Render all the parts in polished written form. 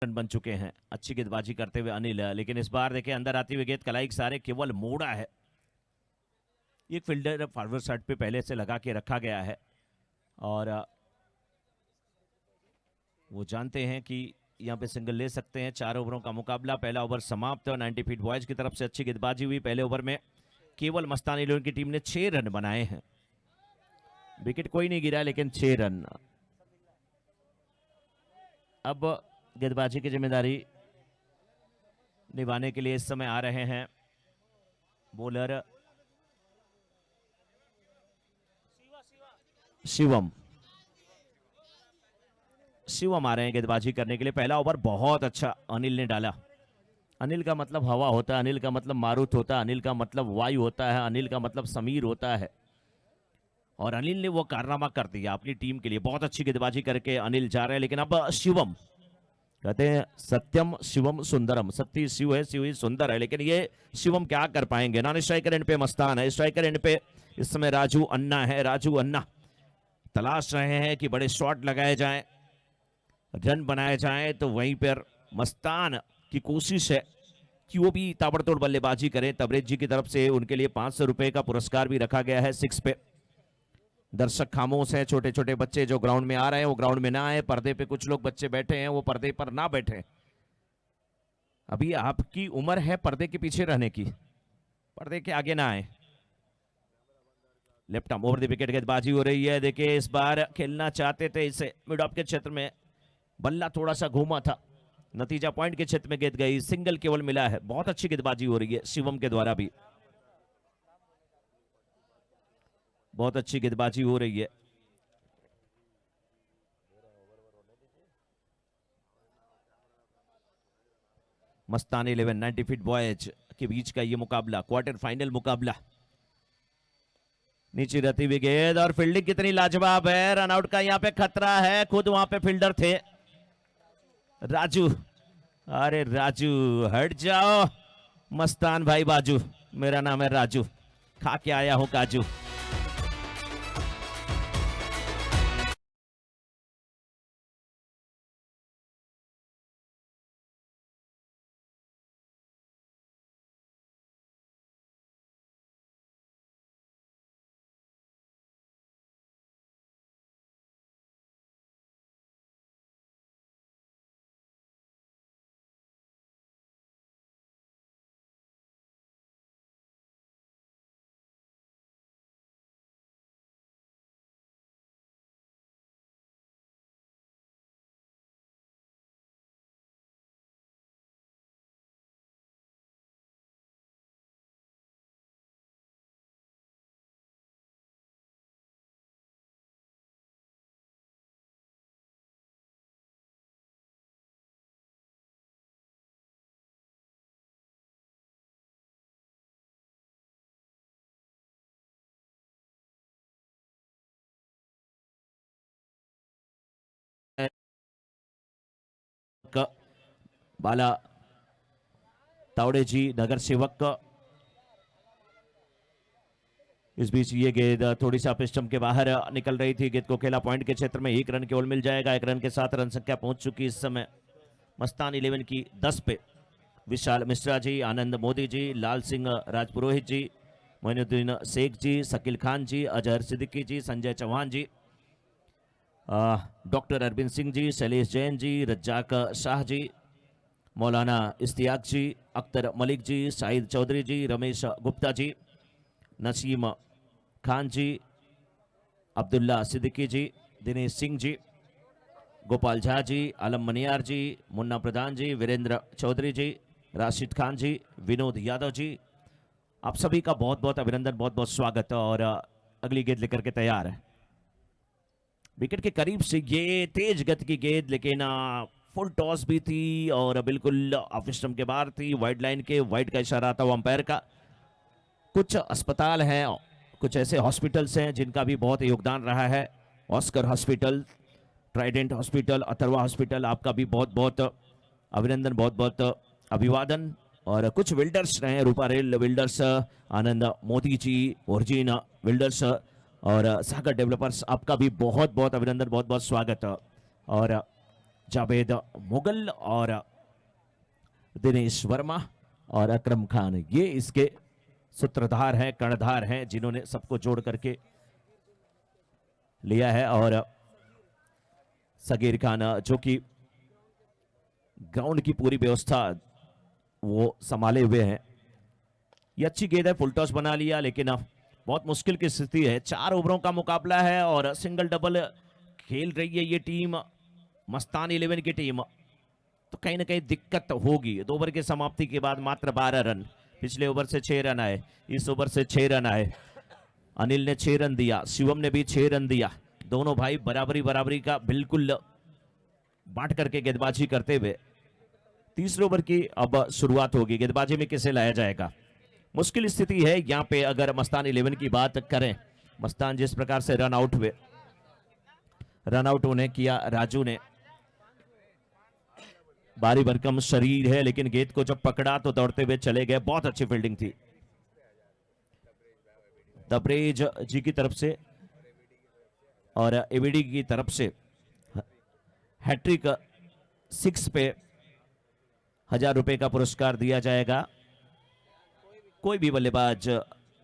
Run बन चुके हैं। अच्छी गेंदबाजी करते हुए अनिल, लेकिन इस बार देखिए अंदर आती हुई गेंद कलाई के सारे केवल मोड़ा है। एक फील्डर फॉरवर्ड साइड पे पहले से लगा के रखा गया है और वो जानते हैं कि यहाँ पे सिंगल ले सकते हैं। 4 ओवरों का मुकाबला, पहला ओवर समाप्त। 90 फीट बॉयज की तरफ से अच्छी गेंदबाजी हुई। पहले ओवर में केवल मस्तानी लोन की टीम ने 6 रन बनाए हैं। विकेट कोई नहीं गिरा, लेकिन 6 रन। अब गेंदबाजी की जिम्मेदारी निभाने के लिए इस समय आ रहे हैं बॉलर शिवम आ रहे हैं गेंदबाजी करने के लिए। पहला ओवर बहुत अच्छा अनिल ने डाला। अनिल का मतलब हवा होता है, अनिल का मतलब मारुत होता है, अनिल का मतलब वायु होता है, अनिल का मतलब समीर होता है। और अनिल ने वो कारनामा कर दिया अपनी टीम के लिए। बहुत अच्छी गेंदबाजी करके अनिल जा रहे हैं। लेकिन अब शिवम, कहते हैं सत्यम शिवम सुंदरम, सत्य शिव है, शिव ही सुंदर है। लेकिन ये शिवम क्या कर पाएंगे। नॉन स्ट्राइकर एंड पे मस्तान है, स्ट्राइकर एंड पे इस समय राजू अन्ना है। राजू अन्ना तलाश रहे हैं कि बड़े शॉट लगाए जाएं, रन बनाए जाएं। तो वहीं पर मस्तान की कोशिश है कि वो भी ताबड़तोड़ बल्लेबाजी करें। तबरेज जी की तरफ से उनके लिए 500 रुपए का पुरस्कार भी रखा गया है 6 पे। दर्शक खामोश हैं, छोटे छोटे बच्चे जो ग्राउंड में आ रहे हैं वो ग्राउंड में ना आए। पर्दे पे कुछ लोग बच्चे बैठे हैं, वो पर्दे पर ना बैठे। अभी आपकी उम्र है पर्दे के पीछे रहने की, पर्दे के आगे ना आए। Left arm over the wicket गेंदबाजी हो रही है। देखिए इस बार खेलना चाहते थे इसे मिड ऑफ के क्षेत्र में, बल्ला थोड़ा सा घूमा था, नतीजा पॉइंट के क्षेत्र में गेंद गई, सिंगल केवल मिला है। बहुत अच्छी गेंदबाजी हो रही है शिवम के द्वारा भी, बहुत अच्छी गेंदबाजी हो रही है। मस्तान 11 90 फीट बॉयज के बीच का ये मुकाबला, क्वार्टर फाइनल मुकाबला। नीचे रहती हुई गेंद और फील्डिंग कितनी लाजवाब है। रनआउट का यहाँ पे खतरा है, खुद वहां पे फील्डर थे राजू। अरे राजू हट जाओ, मस्तान भाई बाजू, मेरा नाम है राजू, खा के आया हूं काजू। बाला तावड़े जी नगर सेवक। इस बीच ये गेंद थोड़ी सा पिस्टम के बाहर निकल रही थी। गेंद को खेला पॉइंट के क्षेत्र में, 1 रन केवल मिल जाएगा। 1 रन के साथ रन संख्या पहुंच चुकी इस समय मस्तान 11 की 10 पे। विशाल मिश्रा जी, आनंद मोदी जी, लाल सिंह राजपुरोहित जी, मोइनुद्दीन शेख जी, शकील खान जी, अजहर सिद्दीकी जी, संजय चौहान जी, डॉक्टर अरविंद सिंह जी, शैलेश जैन जी, रज्जाक शाह जी, मौलाना इश्तियाक जी, अख्तर मलिक जी, शाहिद चौधरी जी, रमेश गुप्ता जी, नसीम खान जी, अब्दुल्ला सिद्दीकी जी, दिनेश सिंह जी, गोपाल झा जी, आलम मनियार जी, मुन्ना प्रधान जी, वीरेंद्र चौधरी जी, राशिद खान जी, विनोद यादव जी, आप सभी का बहुत बहुत अभिनंदन, बहुत बहुत स्वागत। और अगली गेंद लेकर के तैयार है। विकेट के करीब से ये तेज गति की गेंद, लेकिन फुल टॉस भी थी और बिल्कुल ऑफ स्टंप के बाहर थी। वाइड लाइन के, वाइड का इशारा था अंपायर का। कुछ अस्पताल हैं, कुछ ऐसे हॉस्पिटल्स हैं जिनका भी बहुत योगदान रहा है। Oscar hospital, Trident hospital, Atharva hospital, आपका भी बहुत बहुत अभिनंदन, बहुत बहुत अभिवादन। और कुछ बिल्डर्स रहे, रूपा रेल बिल्डर्स, आनंद मोदी जी, ओरिजिन बिल्डर्स और सागर डेवलपर्स, आपका भी बहुत बहुत अभिनंदन, बहुत बहुत स्वागत। और जावेद मुगल और दिनेश वर्मा और अकरम खान, ये इसके सूत्रधार हैं, कर्णधार हैं, जिन्होंने सबको जोड़ करके लिया है। और सगीर खान जो कि ग्राउंड की पूरी व्यवस्था वो संभाले हुए हैं। ये अच्छी गेंद है, फुल टॉस बना लिया, लेकिन बहुत मुश्किल की स्थिति है। 4 ओवरों का मुकाबला है और सिंगल डबल खेल रही है ये टीम, मस्तान 11 की टीम। तो कहीं ना कहीं दिक्कत होगी। 2 ओवर की समाप्ति के बाद मात्र 12 रन, पिछले ओवर से 6 रन आए, इस ओवर से 6 रन आए। अनिल ने 6 रन दिया, शिवम ने भी 6 रन दिया। दोनों भाई बराबरी बराबरी का बिल्कुल बांट करके गेंदबाजी करते हुए तीसरे ओवर की अब शुरुआत होगी। गेंदबाजी में किसे लाया जाएगा, मुश्किल स्थिति है यहाँ पे। अगर मस्तान 11 की बात करें, मस्तान जिस प्रकार से रन आउट हुए, रन आउट उन्हें किया राजू ने। भारी भरकम शरीर है, लेकिन गेंद को जब पकड़ा तो दौड़ते हुए चले गए। बहुत अच्छी फील्डिंग थी तबरेज जी की तरफ से और एबीडी की तरफ से। हैट्रिक 6 पे 1000 रुपए का पुरस्कार दिया जाएगा। कोई भी बल्लेबाज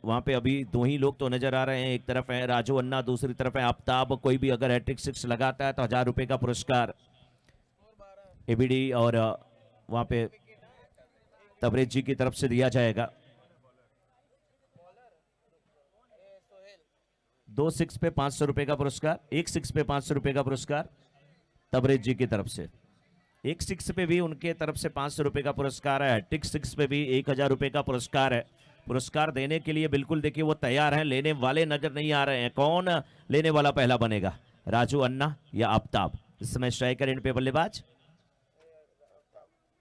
वहां पे, अभी 2 ही लोग तो नजर आ रहे हैं, एक तरफ है राजू अन्ना, दूसरी तरफ है आफ्ताब। कोई भी अगर हैट्रिक 6 लगाता है तो 1000 रुपए का पुरस्कार एबीडी और वहां पे तबरेज जी की तरफ से दिया जाएगा। 2 6 पे 500 रुपए का पुरस्कार, 1 6 पे 500 रुपए का पुरस्कार तबरेज जी की तरफ से। 1 6 पे भी उनके तरफ से 500 रुपए का पुरस्कार है। हैट्रिक 6 पे भी 1000 रुपए का पुरस्कार है। पुरस्कार देने के लिए बिल्कुल देखिए वो तैयार हैं, लेने वाले नजर नहीं आ रहे हैं। कौन लेने वाला पहला बनेगा, राजू अन्ना या आफ्ताब? इस समय स्ट्राइकर एंड पे बल्लेबाज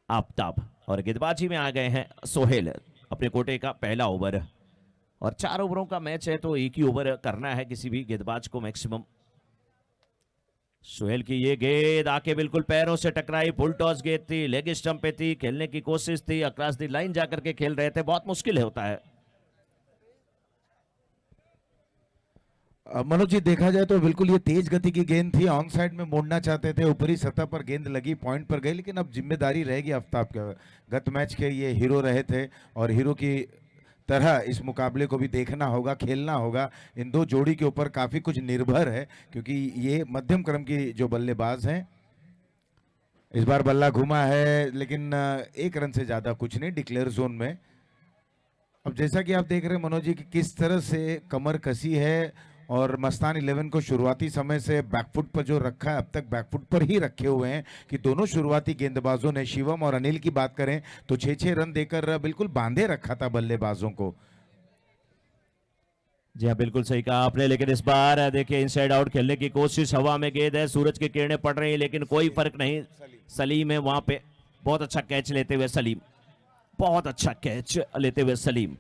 आफ्ताब, और गेंदबाजी में आ गए हैं सोहेल। अपने कोटे का पहला ओवर, और 4 ओवरों का मैच है तो एक ही ओवर करना है किसी भी गेंदबाज को मैक्सिमम। सोहेल की ये गेंद आके बिल्कुल पैरों से टकराई, फुल टॉस गेंद थी, लेग स्टंप पे थी, खेलने की कोशिश थी, अक्रॉस दी लाइन जाकर के खेल रहे थे। बहुत मुश्किल होता है। मनोज जी, देखा जाए तो बिल्कुल ये तेज गति की गेंद थी, ऑन साइड में मोड़ना चाहते थे, ऊपरी सतह पर गेंद लगी, पॉइंट पर गई, लेकिन अब जिम्मेदारी रहेगी आफ्ताब का। गत मैच के ये हीरो रहे थे और हीरो की तरह इस मुकाबले को भी देखना होगा, खेलना होगा। इन 2 जोड़ी के ऊपर काफी कुछ निर्भर है, क्योंकि ये मध्यम क्रम की जो बल्लेबाज हैं। इस बार बल्ला घुमा है, लेकिन 1 रन से ज्यादा कुछ नहीं डिक्लेयर जोन में। अब जैसा कि आप देख रहे हैं मनोज जी कि किस तरह से कमर कसी है, और मस्तान 11 को शुरुआती समय से बैकफुट पर जो रखा है, अब तक बैकफुट पर ही रखे हुए हैं। कि दोनों शुरुआती गेंदबाजों ने, शिवम और अनिल की बात करें तो 6-6 रन देकर बिल्कुल बांधे रखा था बल्लेबाजों को। जी हाँ, बिल्कुल सही कहा आपने। लेकिन इस बार देखिए इनसाइड आउट खेलने की कोशिश, हवा में गेंद है, सूरज की किरणें पड़ रही हैं, लेकिन कोई फर्क नहीं। सलीम है वहां पे, बहुत अच्छा कैच लेते हुए सलीम, बहुत अच्छा कैच लेते हुए सलीम।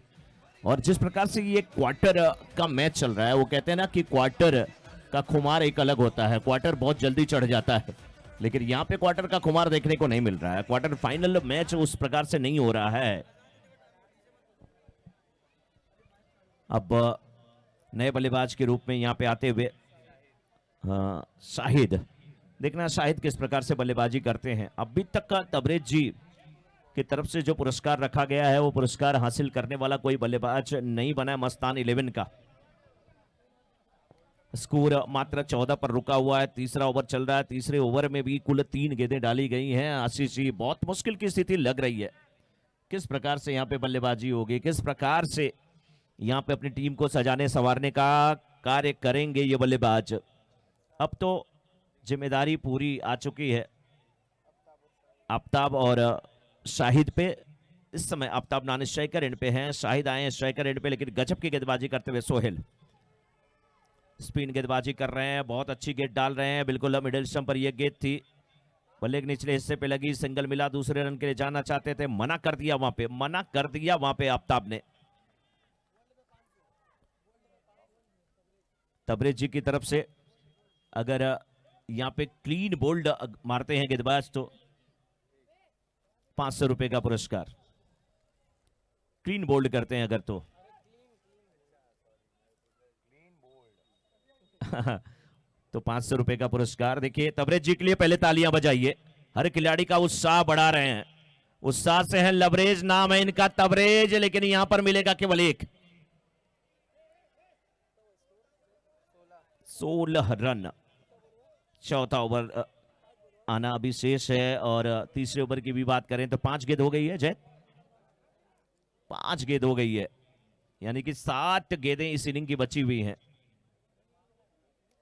और जिस प्रकार से ये क्वार्टर का मैच चल रहा है, वो कहते हैं ना कि क्वार्टर का खुमार एक अलग होता है। क्वार्टर बहुत जल्दी चढ़ जाता है, लेकिन यहाँ पे क्वार्टर का खुमार देखने को नहीं मिल रहा है। क्वार्टर फाइनल मैच उस प्रकार से नहीं हो रहा है। अब नए बल्लेबाज के रूप में यहाँ पे आते हुए शाहिद, देखना शाहिद किस प्रकार से बल्लेबाजी करते हैं। अभी तक का तबरेज जी की तरफ से जो पुरस्कार रखा गया है, वो पुरस्कार हासिल करने वाला कोई बल्लेबाज नहीं बना है मस्तान 11 का। स्कोर मात्र 14 पर रुका हुआ है। तीसरा ओवर चल रहा है, तीसरे ओवर में भी कुल 3 गेंदें डाली गई हैं। आशीष जी, बहुत मुश्किल की स्थिति लग रही है। किस प्रकार से यहाँ पे बल्लेबाजी होगी, किस प्रकार से यहाँ पे अपनी टीम को सजाने संवारने का कार्य करेंगे ये बल्लेबाज। अब तो जिम्मेदारी पूरी आ चुकी है आफ्ताब और शाहिद पे। इस समय आफ्ताब नॉन स्ट्राइकर एंड पे हैं, शाहिद आए हैं स्ट्राइकर एंड पे, लेकिन गजब की गेंदबाजी करते हुए सोहेल स्पिन गेंदबाजी कर रहे हैं, बहुत अच्छी गेंद डाल रहे हैं। बिल्कुल मिडिल स्टंप पर यह गेंद थी, बल्ले के निचले हिस्से पे लगी, सिंगल मिला, दूसरे रन के लिए जाना चाहते थे, मना कर दिया वहां पे, मना कर दिया वहां पे आफ्ताब ने। तबरेज जी की तरफ से अगर यहाँ पे क्लीन बोल्ड मारते हैं गेंदबाज तो 500 रुपए का पुरस्कार, क्लीन बोल्ड करते हैं अगर तो तो 500 रुपए का पुरस्कार। देखिए तबरेज जी के लिए पहले तालियां बजाइए, हर खिलाड़ी का उत्साह बढ़ा रहे हैं, उत्साह से है। लवरेज नाम है इनका, तबरेज, लेकिन यहां पर मिलेगा केवल एक। 16 रन, चौथा ओवर आना अभी शेष है। और तीसरे ओवर की भी बात करें तो 5 गेंद हो गई है जय, 5 गेंद हो गई है, यानी कि 7 गेंदें इस इनिंग की बची हुई हैं।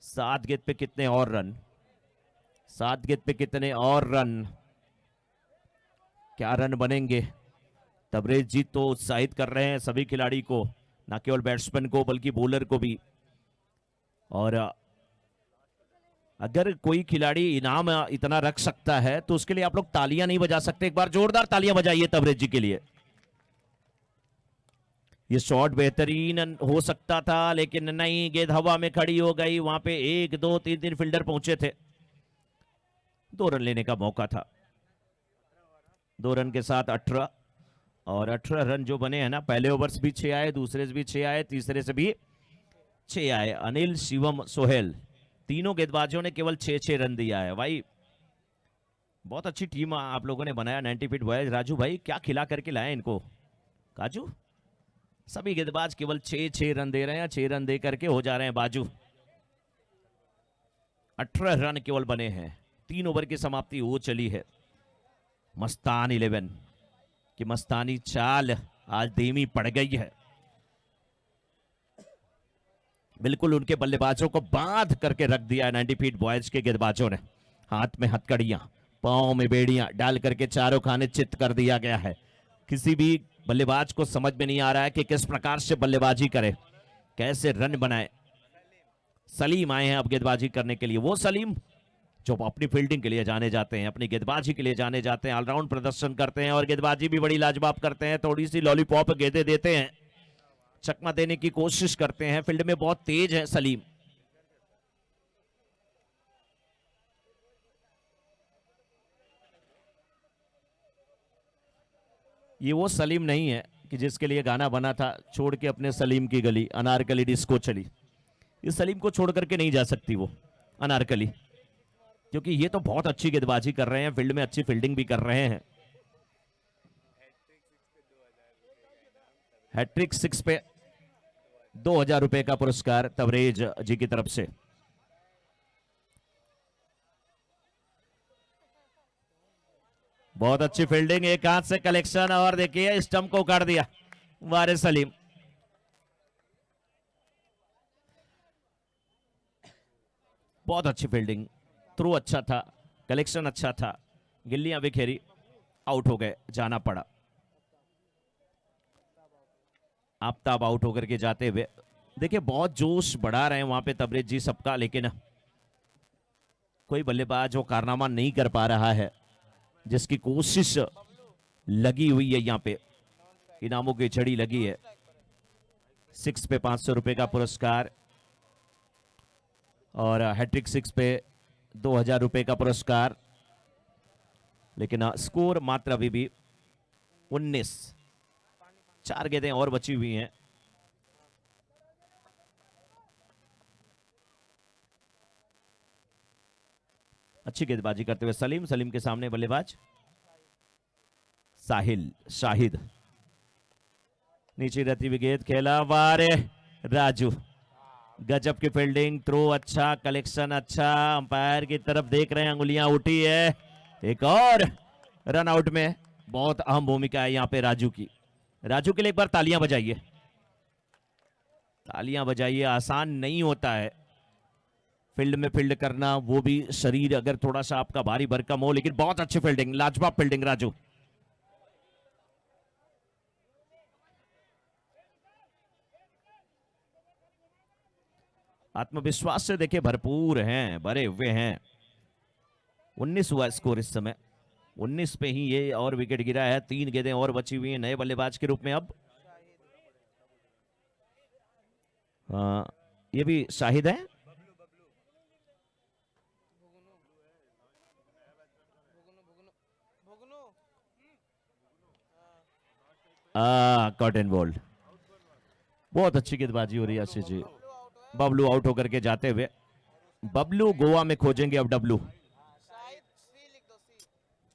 7 गेंद पे कितने और रन, 7 गेंद पे कितने और रन, क्या रन बनेंगे। तबरेज जी तो उत्साहित कर रहे हैं सभी खिलाड़ी को, ना केवल बैट्समैन को बल्कि बॉलर को भी। और अगर कोई खिलाड़ी इनाम इतना रख सकता है तो उसके लिए आप लोग तालियां नहीं बजा सकते? एक बार जोरदार तालियां बजाइए तबरेज जी के लिए। ये शॉट बेहतरीन हो सकता था लेकिन नहीं, गेंद हवा में खड़ी हो गई। वहां पे 1 2 3 फील्डर पहुंचे थे, 2 रन लेने का मौका था। 2 रन के साथ 18, और 18 रन जो बने हैं ना, पहले ओवर से भी 6 आए, दूसरे से भी 6 आए, तीसरे से भी 6 आए। अनिल, शिवम, सोहेल, तीनों गेंदबाजों ने केवल 6-6 रन दिया है। भाई बहुत अच्छी टीम आप लोगों ने बनाया 90 फीट बॉयज। राजू भाई क्या खिला करके लाए इनको, काजू। सभी गेंदबाज केवल 6-6 रन दे रहे हैं, 6 रन दे करके हो जा रहे हैं बाजू। 18 रन केवल बने हैं, 3 ओवर की समाप्ति हो चली है। मस्तान 11 की मस्तानी चाल आज धीमी पड़ गई है। बिल्कुल उनके बल्लेबाजों को बांध करके रख दिया है 90 फीट बॉयज के गेंदबाजों ने। हाथ में हथकड़ियां, पांव में बेड़ियां डाल करके चारों खाने चित कर दिया गया है। किसी भी बल्लेबाज को समझ में नहीं आ रहा है कि किस प्रकार से बल्लेबाजी करे, कैसे रन बनाए। सलीम आए हैं अब गेंदबाजी करने के लिए, वो सलीम जो अपनी फील्डिंग के लिए जाने जाते हैं, अपनी गेंदबाजी के लिए जाने जाते हैं, ऑलराउंड प्रदर्शन करते हैं और गेंदबाजी भी बड़ी लाजवाब करते हैं। थोड़ी सी लॉलीपॉप गेंदें देते हैं, चकमा देने की कोशिश करते हैं, फील्ड में बहुत तेज है सलीम। ये वो सलीम नहीं है कि जिसके लिए गाना बना था, छोड़ के अपने सलीम की गली, अनारकली डिस्को चली। इस सलीम को छोड़ करके नहीं जा सकती वो अनारकली, क्योंकि ये तो बहुत अच्छी गेंदबाजी कर रहे हैं, फील्ड में अच्छी फील्डिंग भी कर रहे हैं। हैट्रिक 6 पे 2000 रुपए का पुरस्कार तबरेज जी की तरफ से। बहुत अच्छी फील्डिंग, एक हाथ से कलेक्शन, और देखिए स्टंप को उखाड़ दिया वारिस सलीम। बहुत अच्छी फील्डिंग, थ्रो अच्छा था, कलेक्शन अच्छा था, गिल्लियां बिखेरी, आउट हो गए, जाना पड़ा। आफ्ताब आउट होकर के जाते हुए, देखिए बहुत जोश बढ़ा रहे हैं वहां पे तबरेज जी सबका, लेकिन कोई बल्लेबाज वो कारनामा नहीं कर पा रहा है जिसकी कोशिश लगी हुई है। यहाँ पे इनामों की छड़ी लगी है। 6 पे 500 रुपए का पुरस्कार और हैट्रिक 6 पे 2000 रुपए का पुरस्कार, लेकिन स्कोर मात्र अभी भी 19। 4 गेंदें और बची हुई हैं। अच्छी गेंदबाजी करते हुए सलीम, सलीम के सामने बल्लेबाज साहिल, शाहिद, नीचे रहती हुई गेंद, खेला, वारे राजू, गजब की फील्डिंग, थ्रो अच्छा, कलेक्शन अच्छा, अंपायर की तरफ देख रहे हैं, अंगुलियां उठी है। एक और रन आउट में बहुत अहम भूमिका है यहाँ पे राजू की। राजू के लिए एक बार तालियां बजाइए, तालियां बजाइए। आसान नहीं होता है फील्ड में फील्ड करना, वो भी शरीर अगर थोड़ा सा आपका भारी भरकम हो, लेकिन बहुत अच्छी फील्डिंग, लाजवाब फील्डिंग राजू। आत्मविश्वास से देखिए भरपूर हैं, भरे हुए हैं। 19 हुआ स्कोर इस समय, 19 पे ही ये और विकेट गिरा है। 3 गेंदें और बची हुई हैं नए बल्लेबाज के रूप में। अब ये भी शाहिद है, कॉटन बोल्ड। बहुत अच्छी गेंदबाजी हो रही है आशीष जी। बबलू आउट होकर के जाते हुए, बबलू गोवा में खोजेंगे अब डब्लू।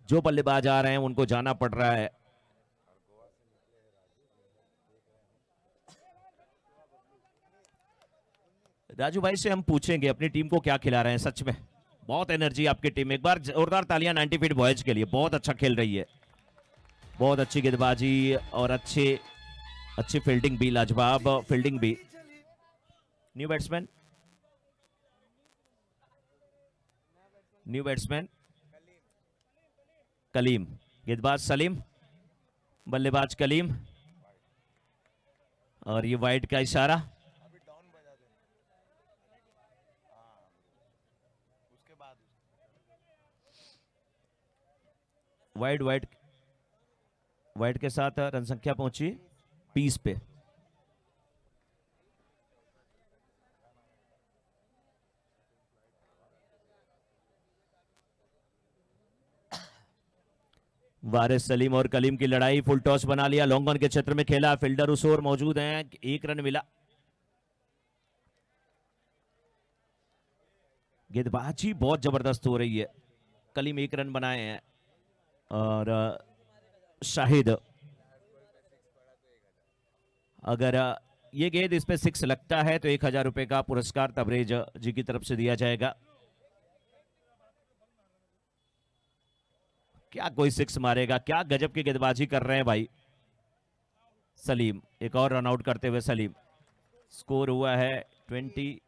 जो बल्लेबाज आ रहे हैं उनको जाना पड़ रहा है। राजू भाई से हम पूछेंगे अपनी टीम को क्या खिला रहे हैं। सच में बहुत एनर्जी आपकी टीम में। एक बार जोरदार तालियां 90 फीट बॉयज के लिए, बहुत अच्छा खेल रही है। बहुत अच्छी गेंदबाजी और अच्छी फील्डिंग भी, लाजवाब फील्डिंग भी। New batsman, new batsman Kaleem, गेंदबाज सलीम, बल्लेबाज कलीम, और ये वाइड का इशारा। वाइड वाइड वाइड के साथ रन संख्या पहुंची 20 पे। वारिस सलीम और कलीम की लड़ाई, फुल टॉस बना लिया, लॉन्ग ऑन के क्षेत्र में खेला, फील्डर उस ओर मौजूद हैं, 1 रन मिला। गेंदबाजी बहुत जबरदस्त हो रही है। कलीम 1 रन बनाए हैं और शाहिद, अगर ये गेंद इस पे 6 लगता है तो 1000 रुपए का पुरस्कार तबरेज जी की तरफ से दिया जाएगा। क्या कोई 6 मारेगा, क्या गजब की गेंदबाजी कर रहे हैं भाई। सलीम, एक और रन आउट करते हुए सलीम। स्कोर हुआ है 21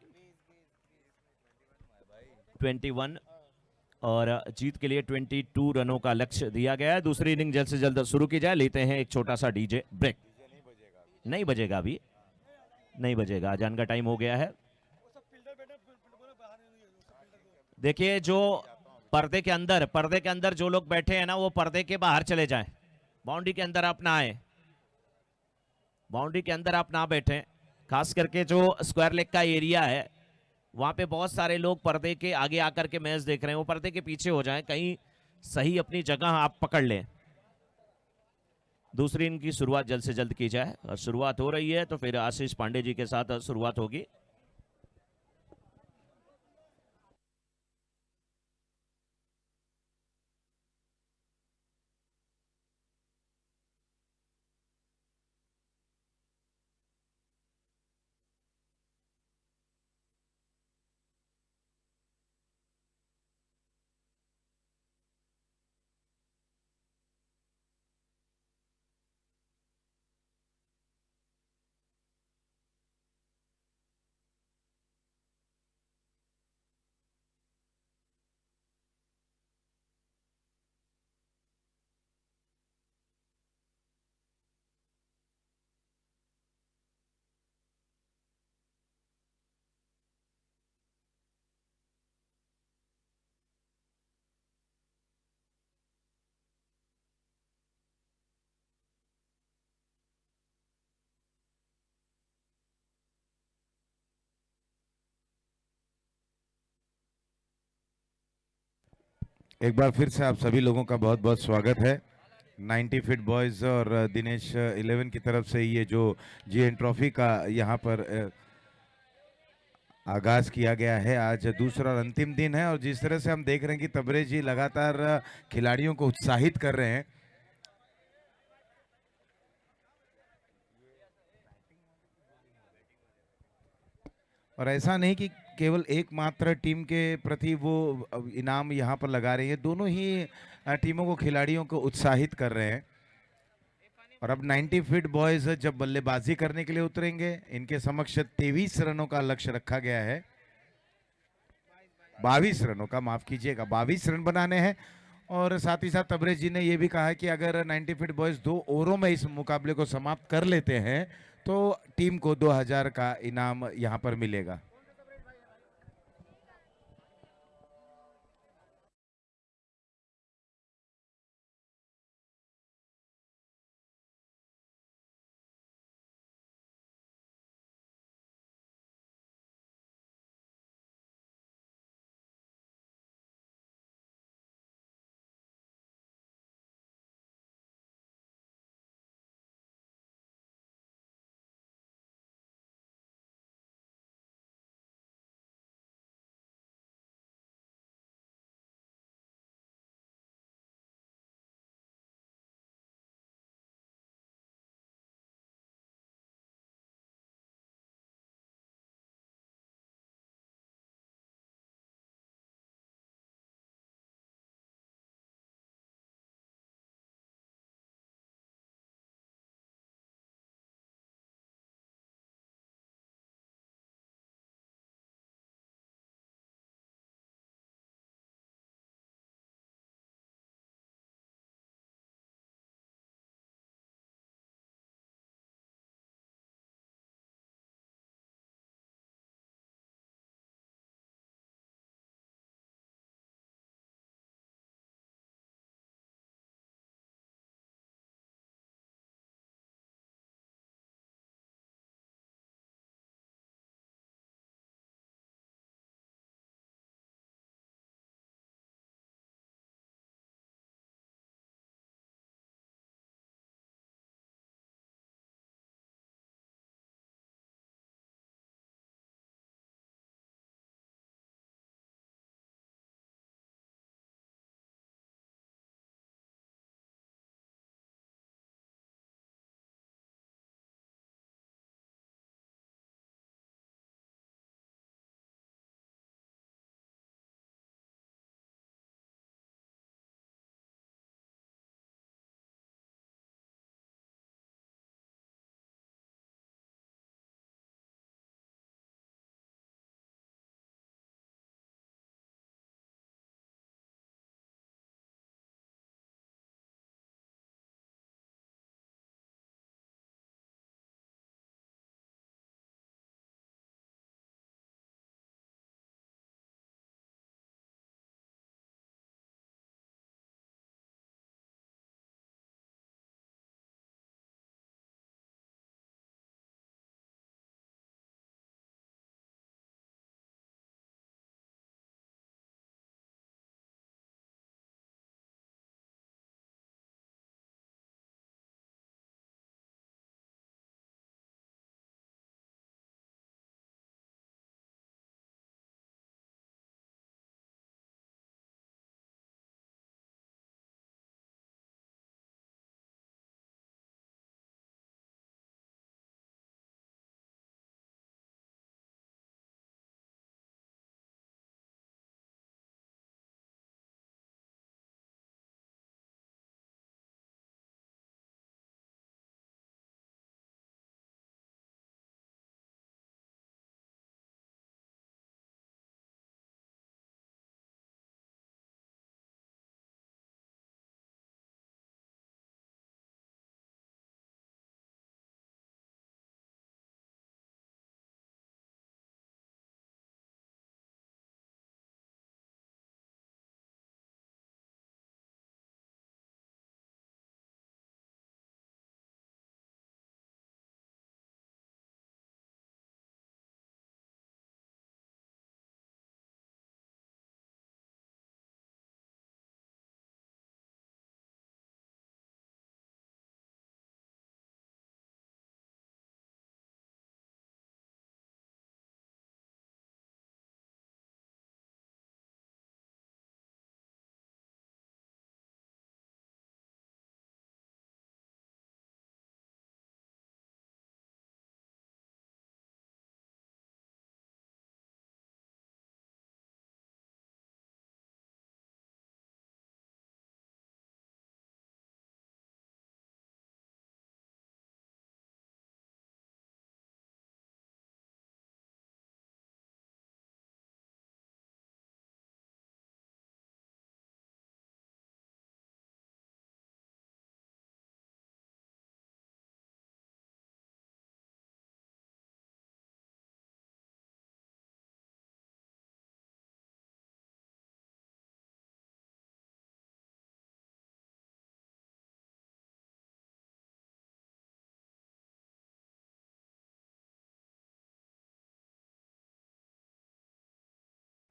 और जीत के लिए 22 रनों का लक्ष्य दिया गया है। दूसरी इनिंग जल्द से जल्द शुरू की जाए। लेते हैं एक छोटा सा डीजे ब्रेक। नहीं बजेगा अभी, नहीं बजेगा, अजान का टाइम हो गया है। देखिए जो पर्दे के अंदर जो लोग बैठे हैं ना, वो पर्दे के बाहर चले जाएं। बाउंड्री के अंदर आप ना आए, बाउंड्री के अंदर आप ना बैठे। खास करके जो स्क्वायर लेग का एरिया है, वहां पे बहुत सारे लोग पर्दे के आगे आकर के मैच देख रहे हैं, वो पर्दे के पीछे हो जाएं, कहीं सही अपनी जगह आप पकड़ लें। दूसरी इनिंग की शुरुआत जल्द से जल्द की जाए और शुरुआत हो रही है तो फिर आशीष पांडे जी के साथ शुरुआत होगी। एक बार फिर से आप सभी लोगों का बहुत बहुत स्वागत है। 90 फीट बॉयज और दिनेश 11 की तरफ से ये जो जीएन ट्रॉफी का यहाँ पर आगाज किया गया है। आज दूसरा और अंतिम दिन है और जिस तरह से हम देख रहे हैं कि तबरेज जी लगातार खिलाड़ियों को उत्साहित कर रहे हैं। और ऐसा नहीं कि केवल एकमात्र टीम के प्रति वो इनाम यहाँ पर लगा रही है, दोनों ही टीमों को, खिलाड़ियों को उत्साहित कर रहे हैं। और अब 90 फीट बॉयज जब बल्लेबाजी करने के लिए उतरेंगे, इनके समक्ष 23 रनों का लक्ष्य रखा गया है। 22 रनों का, माफ कीजिएगा, 22 रन बनाने हैं। और साथ ही साथ तबरेज जी ने यह भी कहा कि अगर 90 फीट बॉयज 2 ओवरों में इस मुकाबले को समाप्त कर लेते हैं तो टीम को 2000 का इनाम यहां पर मिलेगा।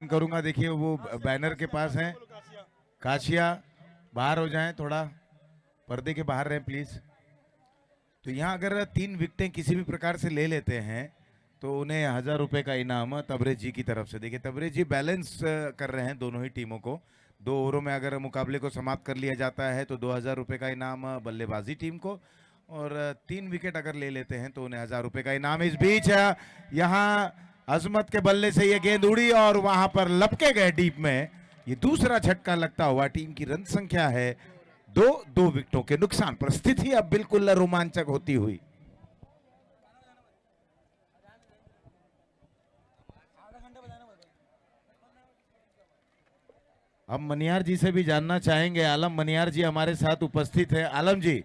करूंगा, देखिए वो बैनर के पास हैं। काशिया बाहर हो जाएं, थोड़ा पर्दे के बाहर रहें प्लीज। तो यहाँ अगर 3 विकेटें किसी भी प्रकार से ले लेते हैं तो उन्हें 1000 रुपए का इनाम तबरेज जी की तरफ से। देखिए तबरेज जी बैलेंस कर रहे हैं दोनों ही टीमों को। 2 ओवरों में अगर मुकाबले को समाप्त कर लिया जाता है तो 2000 रुपए का इनाम बल्लेबाजी टीम को, और 3 विकेट अगर ले लेते हैं तो उन्हें 1000 रुपए का इनाम। इस बीच यहाँ अजमत के बल्ले से ये गेंद उड़ी और वहां पर लपके गए डीप में। ये दूसरा झटका लगता हुआ। टीम की रन संख्या है 2 विकेटों के नुकसान पर। स्थिति अब बिल्कुल रोमांचक होती हुई। हम मनियार जी से भी जानना चाहेंगे। आलम मनियार जी हमारे साथ उपस्थित है। आलम जी,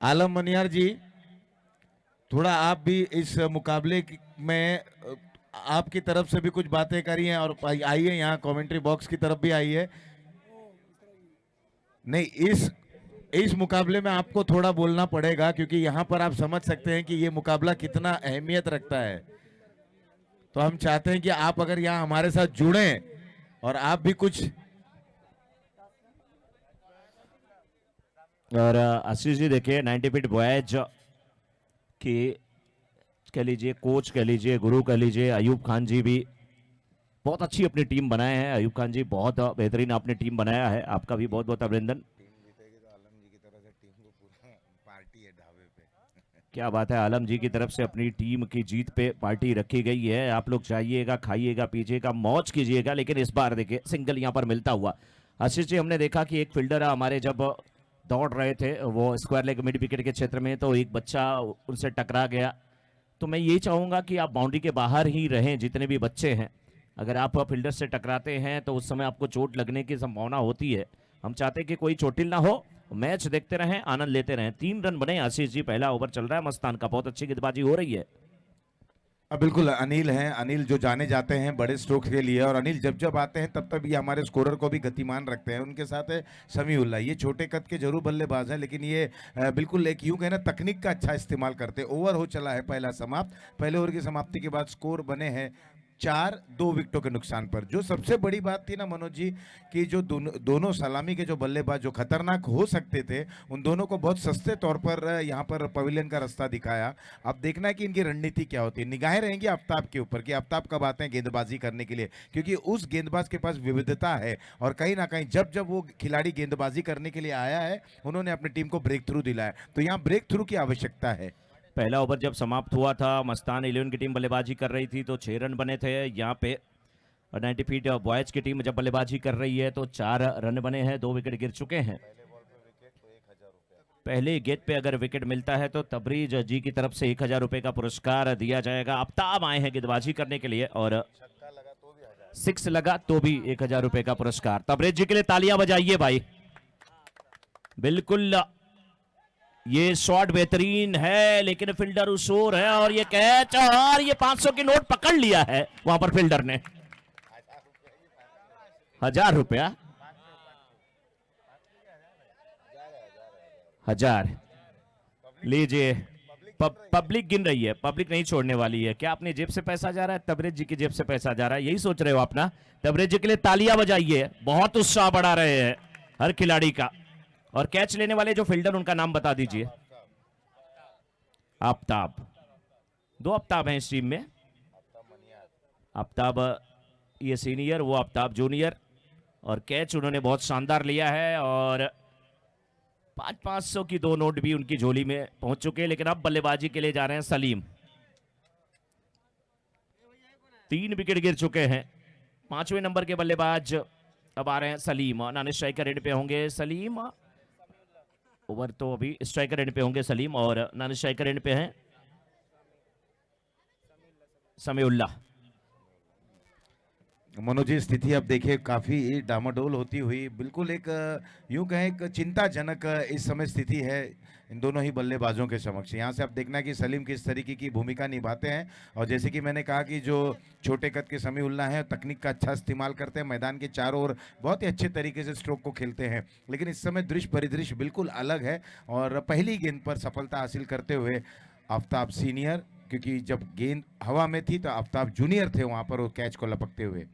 आलम मनियार जी, थोड़ा आप भी इस मुकाबले में आपकी तरफ से भी कुछ बातें करिए और आइए यहाँ कमेंट्री बॉक्स की तरफ भी आइए। नहीं, इस मुकाबले में आपको थोड़ा बोलना पड़ेगा क्योंकि यहाँ पर आप समझ सकते हैं कि ये मुकाबला कितना अहमियत रखता है। तो हम चाहते हैं कि आप अगर यहाँ हमारे साथ जुड़ें और आप भी कुछ। और आशीष जी देखिए 90 फीट बॉयज की कह लीजिए कोच कह लीजिए गुरु कह लीजिए अयूब खान जी भी बहुत अच्छी अपनी टीम बनाए हैं। अयूब खान जी बहुत बेहतरीन आपने टीम बनाया है, आपका भी बहुत बहुत अभिनंदन। क्या बात है, आलम जी की तरफ से अपनी टीम की जीत पे पार्टी रखी गई है। आप लोग जाइएगा, खाइएगा, पीजिएगा, मौज कीजिएगा। लेकिन इस बार देखिए सिंगल यहाँ पर मिलता हुआ। आशीष जी हमने देखा कि एक फील्डर हमारे जब दौड़ रहे थे वो स्क्वायर लेग मिड विकेट के क्षेत्र में, तो एक बच्चा उनसे टकरा गया। तो मैं यही चाहूंगा कि आप बाउंड्री के बाहर ही रहें जितने भी बच्चे हैं। अगर आप फील्डर से टकराते हैं तो उस समय आपको चोट लगने की संभावना होती है। हम चाहते हैं कि कोई चोटिल ना हो, मैच देखते रहें, आनंद लेते रहें। 3 रन बने आशीष जी, पहला ओवर चल रहा है मस्तान का, बहुत अच्छी गेंदबाजी हो रही है। बिल्कुल अनिल हैं, अनिल जो जाने जाते हैं बड़े स्ट्रोक के लिए, और अनिल जब जब आते हैं तब तब ये हमारे स्कोरर को भी गतिमान रखते हैं। उनके साथ है समीउल्लाह, ये छोटे कद के जरूर बल्लेबाज हैं लेकिन ये बिल्कुल एक यूं कहना तकनीक का अच्छा इस्तेमाल करते हैं। ओवर हो चला है पहला समाप्त। पहले ओवर की समाप्ति के बाद स्कोर बने हैं 4-2 विकेटों के नुकसान पर। जो सबसे बड़ी बात थी ना मनोज जी, कि जो दोनों सलामी के जो बल्लेबाज जो खतरनाक हो सकते थे, उन दोनों को बहुत सस्ते तौर पर यहाँ पर पवेलियन का रास्ता दिखाया। अब देखना है कि इनकी रणनीति क्या होती है। निगाहें रहेंगी आफ्ताब के ऊपर कि आफ्ताब कब आते हैं गेंदबाजी करने के लिए, क्योंकि उस गेंदबाज के पास विविधता है। और कहीं ना कहीं जब जब वो खिलाड़ी गेंदबाजी करने के लिए आया है उन्होंने अपनी टीम को ब्रेक थ्रू दिलाया। तो यहाँ ब्रेक थ्रू की आवश्यकता है। पहला ओवर जब समाप्त हुआ था, मस्तान 11 की टीम बल्लेबाजी कर रही थी तो 6 रन बने थे। यहाँ पे 90 फीट बॉयज की टीम जब बल्लेबाजी कर रही है तो 4 रन बने हैं, 2 विकेट गिर चुके हैं। पहले गेंद पे अगर विकेट मिलता है तो तबरीज जी की तरफ से 1000 रुपए का पुरस्कार दिया जाएगा। आफ्ताब आए हैं गेंदबाजी करने के लिए और 6 लगा तो भी 1000 रुपए का पुरस्कार। तबरीज जी के लिए तालियां बजाइए भाई। बिल्कुल ये शॉट बेहतरीन है लेकिन फील्डर उसूर है और ये कैच, और ये 500 की नोट पकड़ लिया है वहां पर फील्डर ने। 1000 रुपया, 1000 लीजिए। पब्लिक गिन रही है, पब्लिक नहीं छोड़ने वाली है। क्या अपनी जेब से पैसा जा रहा है? तबरेज जी की जेब से पैसा जा रहा है, यही सोच रहे हो आप ना? तबरेज जी के लिए तालियां बजाइए, बहुत उत्साह बढ़ा रहे हैं हर खिलाड़ी का। और कैच लेने वाले जो फील्डर उनका नाम बता दीजिए। आफ्ताब, 2 आफ्ताब हैं इस टीम में। आफ्ताब ये सीनियर, वो आफ्ताब जूनियर। और कैच उन्होंने बहुत शानदार लिया है और 500 की 2 नोट भी उनकी झोली में पहुंच चुके हैं। लेकिन अब बल्लेबाजी के लिए जा रहे हैं सलीम। 3 विकेट गिर चुके हैं। 5वें नंबर के बल्लेबाज अब आ रहे हैं सलीम। नॉन स्ट्राइकर एंड पे होंगे सलीम। ओवर तो अभी स्ट्राइकर एंड पे होंगे सलीम और नॉन स्ट्राइकर एंड पे हैं समीउल्लाह। मनोज जी स्थिति अब देखिए काफी डामाडोल होती हुई, बिल्कुल एक यूं कहें एक चिंताजनक इस समय स्थिति है इन दोनों ही बल्लेबाजों के समक्ष। यहाँ से आप देखना कि सलीम किस तरीके की भूमिका निभाते हैं। और जैसे कि मैंने कहा कि जो छोटे कद के समीउल्लाह हैं तकनीक का अच्छा इस्तेमाल करते हैं, मैदान के चारों ओर बहुत ही अच्छे तरीके से स्ट्रोक को खेलते हैं। लेकिन इस समय दृश्य परिदृश्य बिल्कुल अलग है और पहली गेंद पर सफलता हासिल करते हुए आफ्ताब सीनियर क्योंकि जब गेंद हवा में थी तो आफ्ताब जूनियर थे वहां पर वो कैच को लपकते हुए।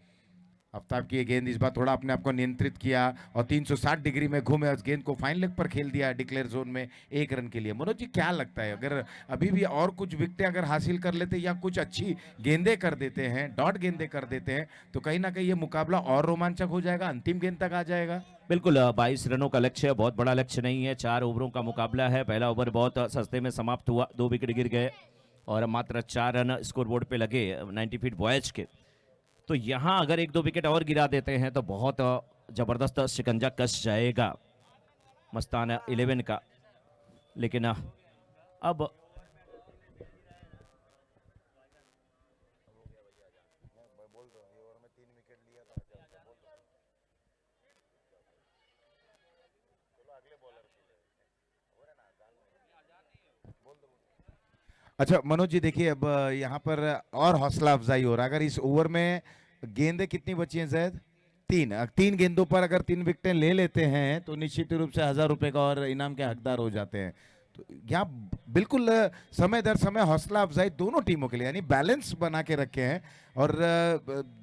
आफ्ताब की ये गेंद इस बार थोड़ा अपने आप को नियंत्रित किया और 360 डिग्री में घूमे, उस गेंद को फाइन लेग पर खेल दिया डिक्लेयर जोन में 1 रन के लिए। मनोज जी क्या लगता है, अगर अभी भी और कुछ विकेटें अगर हासिल कर लेते या कुछ अच्छी गेंदें कर देते हैं, डॉट गेंदें कर देते हैं, तो कहीं ना कहीं ये मुकाबला और रोमांचक हो जाएगा, अंतिम गेंद तक आ जाएगा? बिल्कुल 22 रनों का लक्ष्य है, बहुत बड़ा लक्ष्य नहीं है। 4 ओवरों का मुकाबला है। पहला ओवर बहुत सस्ते में समाप्त हुआ, 2 विकेट गिर गए और मात्र 4 रन स्कोरबोर्ड पे लगे 90 फीट बॉयज के। तो यहाँ अगर 1-2 विकेट और गिरा देते हैं तो बहुत जबरदस्त शिकंजा कस जाएगा मस्तान 11 का। लेकिन अब अच्छा मनोज जी देखिए, अब यहाँ पर और हौसला अफजाई हो रहा है। अगर इस ओवर में गेंदें कितनी बची हैं जैद? 3 गेंदों पर अगर 3 विकेटें ले लेते हैं तो निश्चित रूप से 1000 रुपए का और इनाम के हकदार हो जाते हैं। तो यहाँ बिल्कुल समय दर समय हौसला अफजाई दोनों टीमों के लिए, यानी बैलेंस बना के रखे हैं। और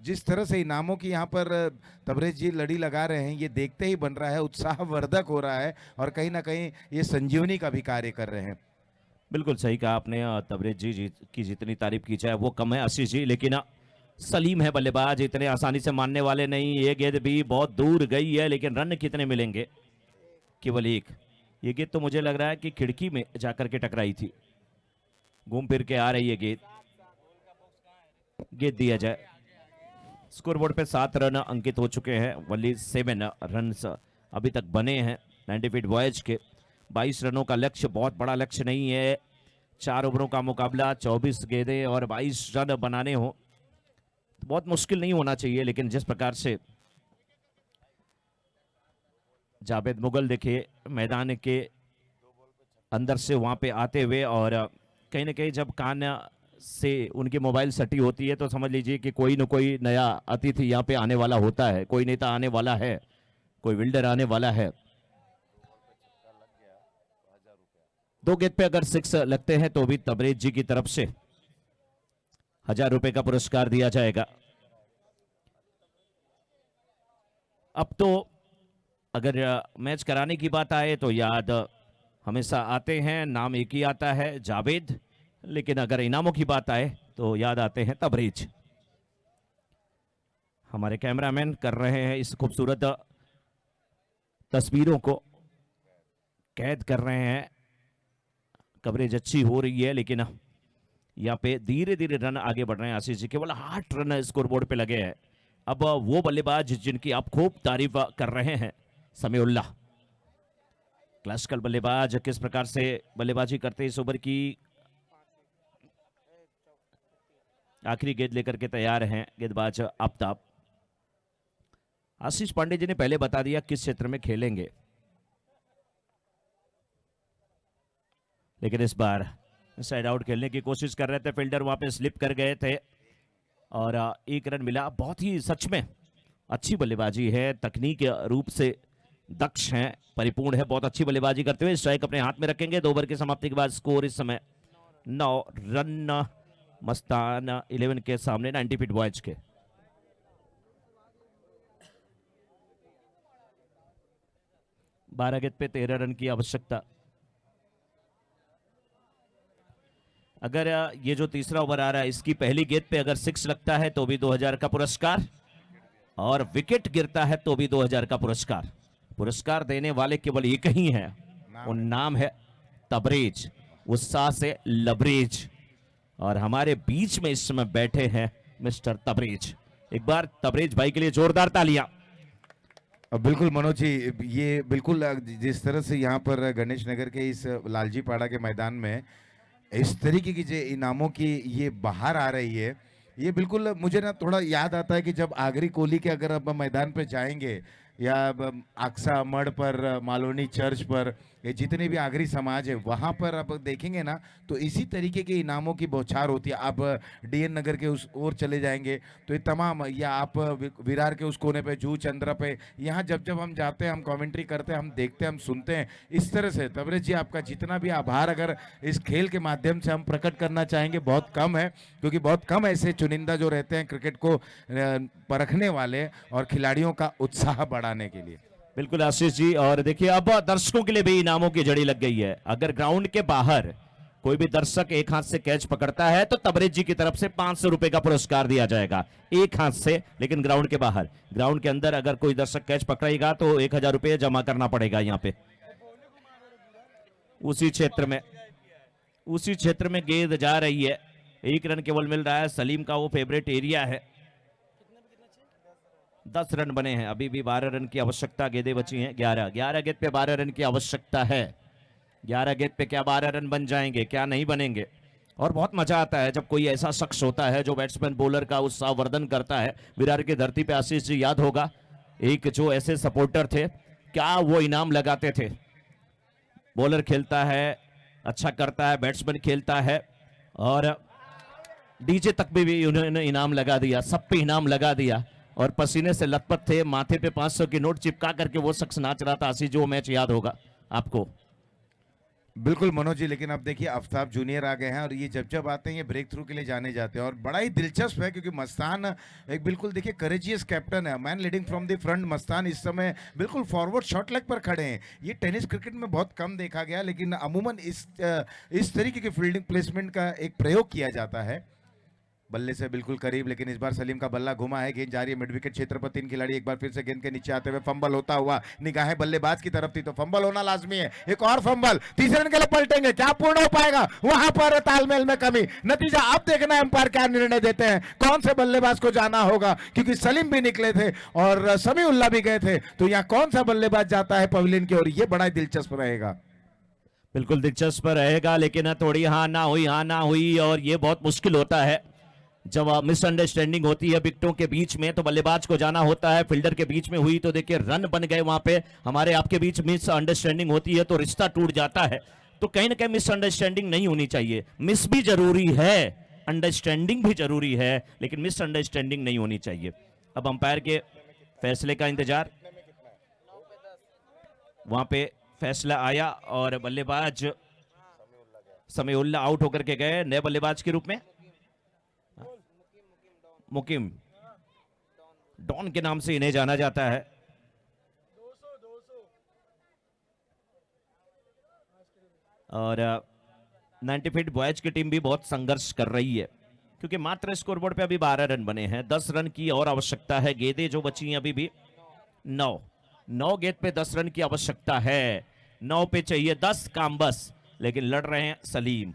जिस तरह से इनामों की यहाँ पर तबरेज जी लड़ी लगा रहे हैं, ये देखते ही बन रहा है, उत्साहवर्धक हो रहा है और कहीं ना कहीं ये संजीवनी का भी कार्य कर रहे हैं। बिल्कुल सही कहा आपने। तबरेज जी की जितनी तारीफ की जाए वो कम है आशीष जी। लेकिन सलीम है बल्लेबाज, इतने आसानी से मानने वाले नहीं। ये गेंद भी बहुत दूर गई है, लेकिन रन कितने मिलेंगे? केवल 1। ये गेंद तो मुझे लग रहा है कि खिड़की में जाकर के टकराई थी। घूम फिर के आ रही है गेंद, गेंद दिया जाए। स्कोरबोर्ड पे 7 रन अंकित हो चुके हैं। वनली 7 रन अभी तक बने हैं 90 फीट बॉयज के। 22 रनों का लक्ष्य बहुत बड़ा लक्ष्य नहीं है। 4 ओवरों का मुकाबला, 24 गेंदें और 22 रन बनाने हो तो बहुत मुश्किल नहीं होना चाहिए। लेकिन जिस प्रकार से जावेद मुगल देखिए मैदान के अंदर से वहां पे आते हुए, और कहीं ना कहीं जब कान से उनकी मोबाइल सटी होती है तो समझ लीजिए कि कोई न कोई नया अतिथि यहाँ पे आने वाला होता है, कोई नेता आने वाला है, कोई विल्डर आने वाला है। 2 गेंद पे अगर 6 लगते हैं तो भी तबरेज जी की तरफ से 1000 रुपए का पुरस्कार दिया जाएगा। अब तो अगर मैच कराने की बात आए तो याद हमेशा आते हैं, नाम एक ही आता है, जावेद। लेकिन अगर इनामों की बात आए तो याद आते हैं तबरेज। हमारे कैमरामैन कर रहे हैं इस खूबसूरत तस्वीरों को कैद कर रहे हैं। कवरेज अच्छी हो रही है, लेकिन यहाँ पे धीरे धीरे रन आगे बढ़ रहे हैं आशीष जी। केवल 8 रन स्कोरबोर्ड पे लगे हैं। अब वो बल्लेबाज जिनकी आप खूब तारीफ कर रहे हैं, समीउल्लाह, क्लासिकल बल्लेबाज, किस प्रकार से बल्लेबाजी करते इस ओवर की आखिरी गेंद लेकर के तैयार हैं गेंदबाज आफ्ताब। आशीष पांडे जी ने पहले बता दिया किस क्षेत्र में खेलेंगे, लेकिन इस बार साइड आउट खेलने की कोशिश कर रहे थे। फील्डर वहां पे स्लिप कर गए थे और 1 रन मिला। बहुत ही सच में अच्छी बल्लेबाजी है, तकनीक रूप से दक्ष हैं, परिपूर्ण है, बहुत अच्छी बल्लेबाजी करते हुए स्ट्राइक अपने हाथ में रखेंगे। 2 ओवर की समाप्ति के बाद स्कोर इस समय 9 रन मस्तान 11 के सामने 90 फीट बॉयज के। बारह गेंद पे 13 रन की आवश्यकता। अगर ये जो तीसरा ओवर आ रहा है इसकी पहली गेंद पे अगर 6 लगता है तो भी 2000 का पुरस्कार, और विकेट गिरता है तो भी 2000 का पुरस्कार। पुरस्कार देने वाले केवल एक ही हैं, और नाम है तबरेज, उत्साह से लबरेज। और हमारे बीच में इस समय बैठे हैं मिस्टर तबरेज। एक बार तबरेज भाई के लिए जोरदार तालियां। बिल्कुल मनोज जी, ये बिल्कुल जिस तरह से यहाँ पर गणेश नगर के इस लालजी पाड़ा के मैदान में इस तरीके की जो इनामों की ये बाहर आ रही है, ये बिल्कुल मुझे ना थोड़ा याद आता है कि जब आगरी कोहली के अगर अब मैदान पे जाएंगे या आक्सा मढ़ पर, मालोनी चर्च पर, ये जितने भी आगरी समाज है वहाँ पर आप देखेंगे ना, तो इसी तरीके के इनामों की बौछार होती है। आप डीएन नगर के उस ओर चले जाएंगे तो ये तमाम, या आप विरार के उस कोने पे, जूह चंद्रा पे, यहाँ जब जब हम जाते हैं, हम कमेंट्री करते हैं, हम देखते हैं, हम सुनते हैं इस तरह से। तबरेज जी, आपका जितना भी आभार अगर इस खेल के माध्यम से हम प्रकट करना चाहेंगे, बहुत कम है, क्योंकि बहुत कम ऐसे चुनिंदा जो रहते हैं क्रिकेट को परखने वाले और खिलाड़ियों का उत्साह बढ़ाने के लिए। बिल्कुल आशीष जी। और देखिए अब दर्शकों के लिए भी इनामों की झड़ी लग गई है। अगर ग्राउंड के बाहर कोई भी दर्शक एक हाथ से कैच पकड़ता है तो तबरेज जी की तरफ से 500 रुपए का पुरस्कार दिया जाएगा, एक हाथ से। लेकिन ग्राउंड के बाहर, ग्राउंड के अंदर अगर कोई दर्शक कैच पकड़ेगा तो 1000 रुपये जमा करना पड़ेगा यहाँ पे। उसी क्षेत्र में गेंद जा रही है, 1 रन केवल मिल रहा है। सलीम का वो फेवरेट एरिया है। 10 रन बने हैं, अभी भी 12 रन की आवश्यकता, गेंदें बची हैं 11 गेंद पे 12 रन की आवश्यकता है। 11 गेंद पे क्या 12 रन बन जाएंगे, क्या नहीं बनेंगे। और बहुत मजा आता है जब कोई ऐसा शख्स होता है जो बैट्समैन बॉलर का उत्साहवर्धन करता है। विरार की धरती पे आशीष जी याद होगा, एक जो ऐसे सपोर्टर थे, क्या वो इनाम लगाते थे। बॉलर खेलता है, अच्छा करता है, बैट्समैन खेलता है, और डीजे तक भी उन्होंने इनाम लगा दिया, सब पे इनाम लगा दिया। और पसीने से लथपथ थे, माथे पे 500 की नोट चिपका करके वो शख्स नाच रहा था। आशीष, जो मैच याद होगा आपको। बिल्कुल मनोज जी, लेकिन अब देखिए आफ्ताब जूनियर आ गए हैं और ये जब जब आते हैं ये ब्रेक थ्रू के लिए जाने जाते हैं, और बड़ा ही दिलचस्प है क्योंकि मस्तान एक बिल्कुल देखिए करेजियस कैप्टन है, man leading from the front. Mastan इस समय बिल्कुल फॉरवर्ड शॉट लेग पर खड़े हैं। ये टेनिस क्रिकेट में बहुत कम देखा गया, लेकिन अमूमन इस तरीके की फील्डिंग प्लेसमेंट का एक प्रयोग किया जाता है। बल्ले से बिल्कुल करीब, लेकिन इस बार सलीम का बल्ला घुमा है, गेंद जा रही है मिड विकेट क्षेत्र पर। 3 खिलाड़ी एक बार फिर से गेंद के नीचे आते हुए, फंबल होता हुआ, निगाहें बल्लेबाज की तरफ थी तो फंबल होना लाजमी है। एक और फंबल, तीसरे रन के लिए पलटेंगे, क्या पूर्ण हो पाएगा, वहां पर तालमेल में कमी। नतीजा अब देखना है अंपायर क्या निर्णय देते हैं, कौन से बल्लेबाज को जाना होगा, क्योंकि सलीम भी निकले थे और समीउल्लाह भी गए थे, तो यहाँ कौन सा बल्लेबाज जाता है पवेलियन की ओर, ये बड़ा ही दिलचस्प रहेगा। बिल्कुल दिलचस्प रहेगा, लेकिन थोड़ी हाँ ना हुई, और ये बहुत मुश्किल होता है जब मिसअंडरस्टैंडिंग होती है विकेटों के बीच में, तो बल्लेबाज को जाना होता है। फील्डर के बीच में हुई तो देखिए रन बन गए, वहां पे हमारे आपके बीच मिसअंडरस्टैंडिंग होती है तो रिश्ता टूट जाता है। तो कहीं ना कहीं मिसअंडरस्टैंडिंग नहीं होनी चाहिए। मिस भी जरूरी है, अंडरस्टैंडिंग भी जरूरी है, लेकिन मिसअंडरस्टैंडिंग नहीं होनी चाहिए। अब अंपायर के फैसले का इंतजार। वहां पे फैसला आया और बल्लेबाज समीउल्लाह आउट होकर के गए नए बल्लेबाज के रूप में। मुकीम, डॉन के नाम से इन्हें जाना जाता है। और 90 फीट बॉयज की टीम भी बहुत संघर्ष कर रही है, क्योंकि मात्र स्कोरबोर्ड पे अभी 12 रन बने हैं। 10 रन की और आवश्यकता है। गेंदें जो बची हैं अभी भी 9 गेंद पे 10 रन की आवश्यकता है। 9 पे चाहिए 10, काम बस। लेकिन लड़ रहे हैं सलीम,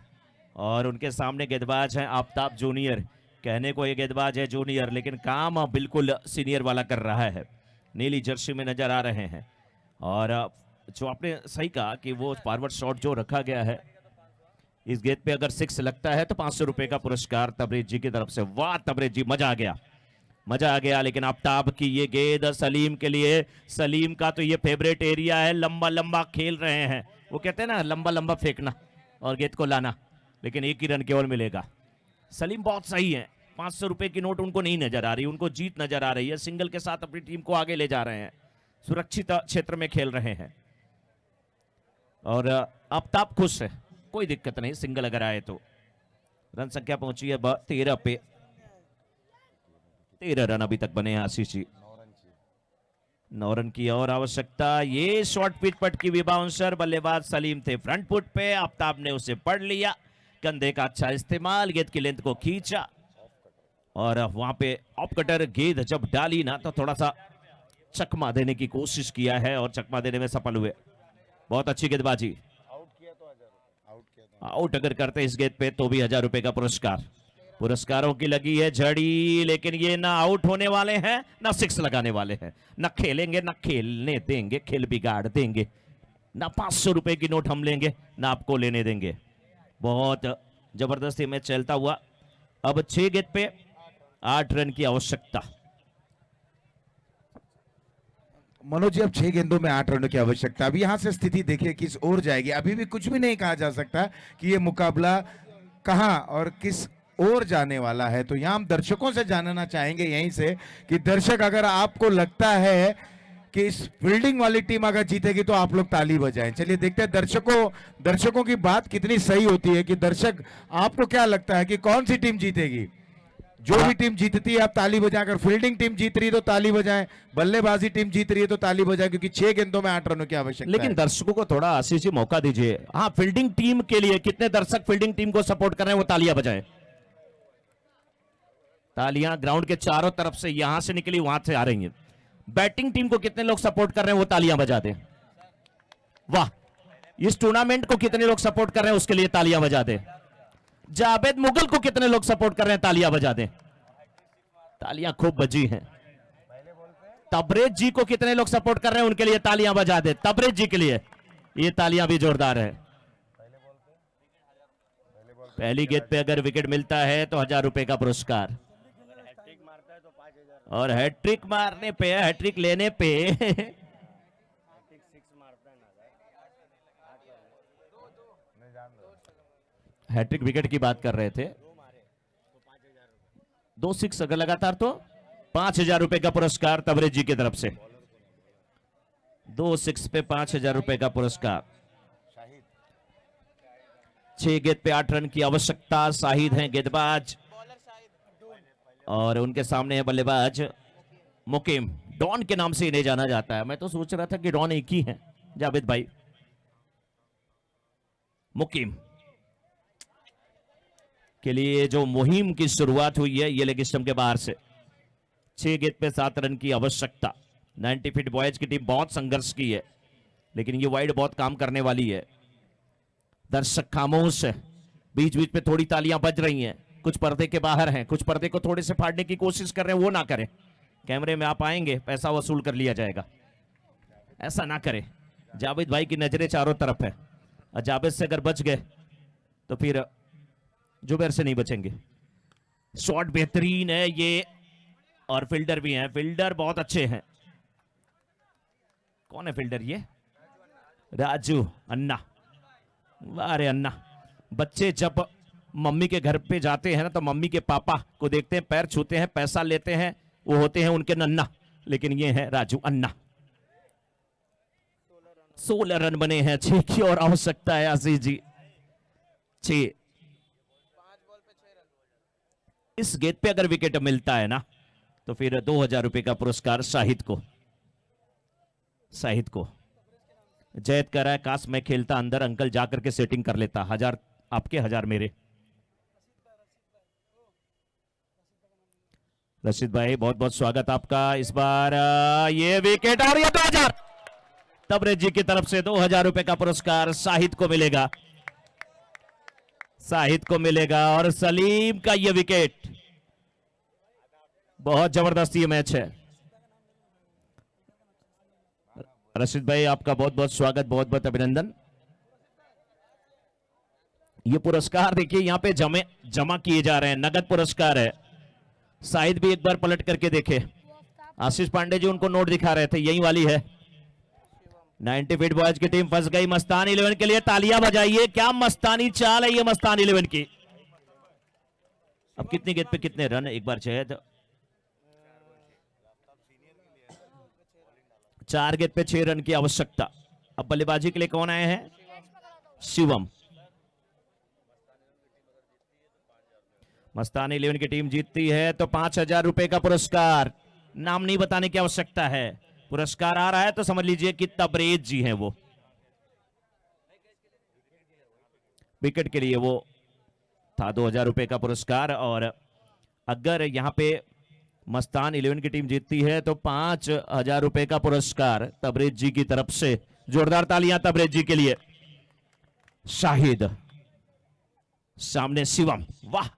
और उनके सामने गेंदबाज हैं आफ्ताब जूनियर। कहने को ये गेंदबाज है जूनियर, लेकिन काम बिल्कुल सीनियर वाला कर रहा है। नीली जर्सी में नजर आ रहे हैं। और जो आपने सही कहा कि वो फॉरवर्ड शॉट जो रखा गया है, इस गेंद पे अगर 6 लगता है तो 500 रुपए का पुरस्कार तबरेज जी की तरफ से। वाह तबरेज जी, मजा आ गया। लेकिन आफ्ताब की ये गेंद सलीम के लिए। सलीम का तो ये फेवरेट एरिया है, लंबा लंबा खेल रहे हैं। वो कहते हैं ना, लंबा लंबा फेंकना और गेंद को लाना, लेकिन 1 ही रन केवल मिलेगा। सलीम बहुत सही है। 500 रुपए की नोट उनको नहीं नजर आ रही, उनको जीत नजर आ रही है। सिंगल के साथ अपनी टीम को आगे ले जा रहे हैं, सुरक्षित क्षेत्र में खेल रहे हैं। और आफ्ताब खुश है, कोई दिक्कत नहीं, सिंगल अगर आए तो। रन संख्या पहुंची है 13 पे। 13 रन अभी तक बने हैं आशीष जी। 9 रन की और आवश्यकता। ये शॉर्ट पिच पट की बाउंसर, बल्लेबाज सलीम थे फ्रंट फुट पे, आफ्ताब ने उसे पढ़ लिया। कंधे का अच्छा इस्तेमाल, गेंद की लेंथ को खींचा, और वहां पे ऑफ कटर गेंद जब डाली ना तो थोड़ा सा चकमा देने की कोशिश किया है, और चकमा देने में सफल हुए। बहुत अच्छी गेंदबाजी। आउट अगर करते इस गेंद पे तो भी 1000 रुपए का पुरस्कार। पुरस्कारों की लगी है झड़ी, लेकिन ये ना आउट होने वाले हैं ना 6 लगाने वाले हैं। ना खेलेंगे ना खेलने देंगे, खेल बिगाड़ देंगे। ना 500 रुपए की नोट हम लेंगे, ना आपको लेने देंगे। बहुत जबरदस्ती मैच चलता हुआ। अब 6 गेंद पे 8 रन की आवश्यकता। मनोज जी, अब 6 गेंदों में 8 रनों की आवश्यकता। अब यहाँ से स्थिति देखिए किस ओर जाएगी। अभी भी कुछ भी नहीं कहा जा सकता कि ये मुकाबला कहाँ और किस ओर जाने वाला है। तो यहाँ हम दर्शकों से जानना चाहेंगे यहीं से कि दर्शक, अगर आपको लगता है कि इस फील्डिंग वाली टीम अगर जीतेगी तो आप लोग ताली बजाएं। चलिए देखते हैं दर्शकों की बात कितनी सही होती है कि दर्शक, आपको क्या लगता है कि कौन सी टीम जीतेगी? जो भी टीम जीतती है आप ताली बजाएं। अगर फील्डिंग टीम जीत रही है तो ताली बजाएं, बल्लेबाजी टीम जीत रही है तो ताली बजाएं, क्योंकि 6 गेंदों में 8 रनों की आवश्यकता लेकिन है। दर्शकों को थोड़ा आशीष जी मौका दीजिए। हाँ, फील्डिंग टीम के लिए कितने दर्शक फील्डिंग टीम को सपोर्ट कर रहे हैं वो तालियां बजाएं। तालियां ग्राउंड के चारों तरफ से, यहां से निकली वहां से आ रही हैं। बैटिंग टीम को कितने लोग सपोर्ट कर रहे हैं वो तालियां बजा दें। वाह, इस टूर्नामेंट को कितने लोग सपोर्ट कर रहे हैं उसके लिए तालियां बजा दें। जावेद मुगल को कितने लोग सपोर्ट कर रहे हैं तालियां बजा दें। तालियां खूब बजी हैं। तबरेज जी को कितने लोग सपोर्ट कर रहे हैं उनके लिए तालियां बजा दे। तबरेज जी के लिए ये तालियां भी जोरदार है। पहली गेंद पे अगर विकेट मिलता है तो 1000 रुपए का पुरस्कार, और हैट्रिक मारने पे, हैट्रिक लेने पे हैट्रिक विकेट की बात कर रहे थे। 2 6 अगर लगातार तो 5000 रुपए का पुरस्कार तबरेज जी की तरफ से। 2 6 पे 5000 रुपए का पुरस्कार। 6 गेंद पे 8 रन की आवश्यकता। शाहिद हैं गेंदबाज और उनके सामने है बल्लेबाज मुकीम। डॉन के नाम से इन्हें जाना जाता है। मैं तो सोच रहा था कि डॉन एक ही है, जावेद भाई। मुकीम के लिए जो मुहिम की शुरुआत हुई है ये लेग स्टंप के बाहर से। 6 गेंद पे 7 रन की आवश्यकता। 90 फीट बॉयज की टीम बहुत संघर्ष की है, लेकिन ये वाइड बहुत काम करने वाली है। दर्शक खामोश है, बीच बीच पे थोड़ी तालियां बज रही हैं। कुछ पर्दे के बाहर हैं, कुछ पर्दे को थोड़े से फाड़ने की कोशिश कर रहे हैं, वो ना करें। कैमरे में आप आएंगे, पैसा वसूल कर लिया जाएगा, ऐसा ना करें। जावेद भाई की नजरें चारों तरफ है, और जावेद से अगर बच गए तो फिर जुबैर से नहीं बचेंगे। शॉट बेहतरीन है ये, और फील्डर भी हैं, फील्डर बहुत अच्छे हैं। कौन है फील्डर? ये राजू अन्ना। अरे अन्ना, बच्चे जब मम्मी के घर पे जाते हैं ना तो मम्मी के पापा को देखते हैं, पैर छूते हैं, पैसा लेते हैं, वो होते हैं उनके नन्ना, लेकिन ये है राजू अन्ना। 16 रन बने हैं। 6 की और आवश्यकता है आशीष जी। 6। इस गेंद पे अगर विकेट मिलता है ना तो फिर 2000 रुपए का पुरस्कार शाहिद को। शाहिद को जैद कह रहा है, काश मैं खेलता अंदर, अंकल जाकर के सेटिंग कर लेता। 1000 आपके, 1000 मेरे। रशीद भाई बहुत बहुत स्वागत आपका। इस बार ये विकेट, और ये 2000 तबरेज जी की तरफ से 2000 रुपए का पुरस्कार शाहिद को मिलेगा। शाहिद को मिलेगा, और सलीम का ये विकेट। बहुत जबरदस्त ये मैच है। रशीद भाई आपका बहुत बहुत स्वागत, बहुत बहुत अभिनंदन। ये पुरस्कार देखिए यहाँ पे जमा किए जा रहे हैं, नगद पुरस्कार है। शाहिद भी एक बार पलट करके देखे। आशीष पांडे जी उनको नोट दिखा रहे थे, यही वाली है। 90 फीट बॉयज की टीम फंस गई। मस्तान 11 के लिए तालियां बजाइए। क्या मस्तानी चाल है ये मस्तान 11 की। अब कितनी गेंद पे कितने रन? एक बार जैद। 4 गेंद पे 6 रन की आवश्यकता। अब बल्लेबाजी के लिए कौन आए हैं? शिवम। मस्तान 11 की टीम जीतती है तो 5000 रुपए का पुरस्कार। नाम नहीं बताने की आवश्यकता है। पुरस्कार आ रहा है तो समझ लीजिए कि तबरेज जी हैं वो। विकेट के लिए वो था 2000 रुपए का पुरस्कार। और अगर यहां पे मस्तान 11 की टीम जीतती है तो 5000 रुपए का पुरस्कार तबरेज जी की तरफ से। जोरदार तालियां तबरेज जी के लिए। शाहिद, सामने शिवम। वाह,